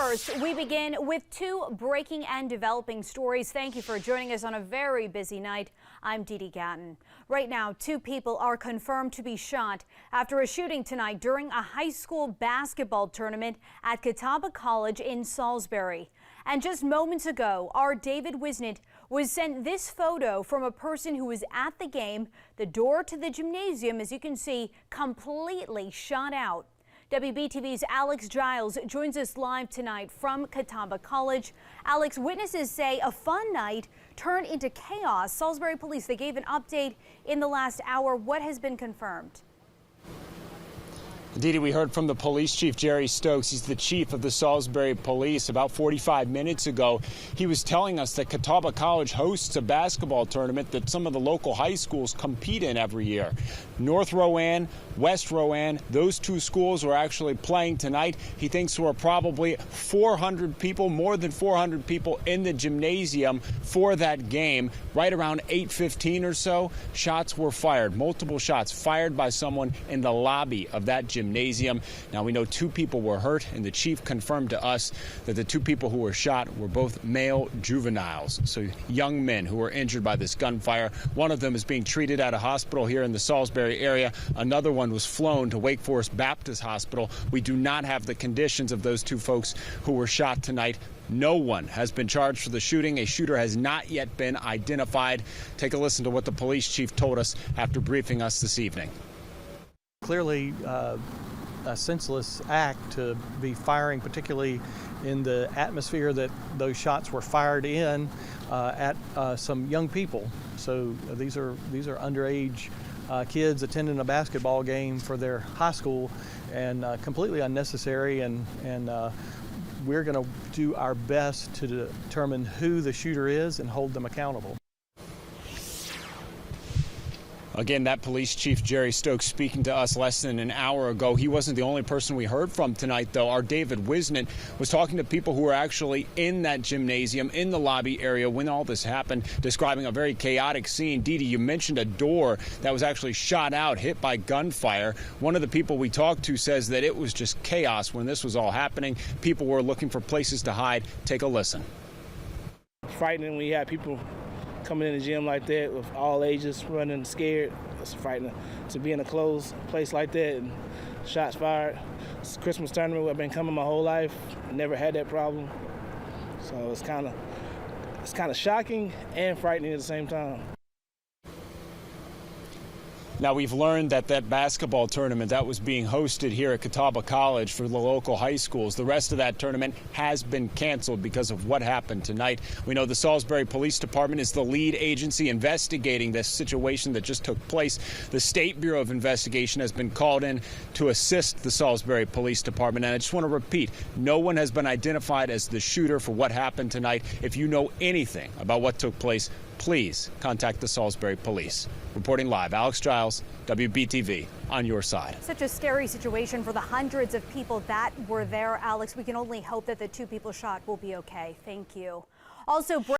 first, we begin with two breaking and developing stories. Thank you for joining us on a very busy night. I'm Dee Dee Gatton. Right now, two people are confirmed to be shot after a shooting tonight during a high school basketball tournament at Catawba College in Salisbury. And just moments ago, our David Wisnett was sent this photo from a person who was at the game. The door to the gymnasium, as you can see, completely shot out. WBTV's Alex Giles joins us live tonight from Catawba College. Alex, witnesses say a fun night turned into chaos. Salisbury police, they gave an update in the last hour. What has been confirmed? Indeed, we heard from the police chief, Jerry Stokes. He's the chief of the Salisbury Police. About 45 minutes ago, he was telling us that Catawba College hosts a basketball tournament that some of the local high schools compete in every year. North Rowan, West Rowan, those two schools were actually playing tonight. He thinks there were probably 400 people, more than 400 people in the gymnasium for that game. Right around 8:15 or so, shots were fired, multiple shots fired by someone in the lobby of that gymnasium. Now, we know two people were hurt, and the chief confirmed to us that the two people who were shot were both male juveniles, so young men who were injured by this gunfire. One of them is being treated at a hospital here in the Salisbury area. Another one was flown to Wake Forest Baptist Hospital. We do not have the conditions of those two folks who were shot tonight. No one has been charged for the shooting. A shooter has not yet been identified. Take a listen to what the police chief told us after briefing us this evening. Clearly a senseless act to be firing, particularly in the atmosphere that those shots were fired in at some young people. So these are underage kids attending a basketball game for their high school, and completely unnecessary, and we're going to do our best to determine who the shooter is and hold them accountable. Again, that police chief, Jerry Stokes, speaking to us less than an hour ago. He wasn't the only person we heard from tonight, though. Our David Wisnett was talking to people who were actually in that gymnasium, in the lobby area when all this happened, describing a very chaotic scene. Dee Dee, you mentioned a door that was actually shot out, hit by gunfire. One of the people we talked to says that it was just chaos when this was all happening. People were looking for places to hide. Take a listen. It's frightening when you have people coming in the gym like that with all ages running scared. It's frightening to be in a closed place like that and shots fired. It's a Christmas tournament. I've been coming my whole life. Never had that problem. So it's kind of shocking and frightening at the same time. Now, we've learned that basketball tournament that was being hosted here at Catawba College for the local high schools, the rest of that tournament has been canceled because of what happened tonight. We know the Salisbury Police Department is the lead agency investigating this situation that just took place. The State Bureau of Investigation has been called in to assist the Salisbury Police Department. And I just want to repeat, no one has been identified as the shooter for what happened tonight. If you know anything about what took place, please contact the Salisbury Police. Reporting live, Alex Giles, WBTV, on your side. Such a scary situation for the hundreds of people that were there, Alex. We can only hope that the two people shot will be okay. Thank you. Also,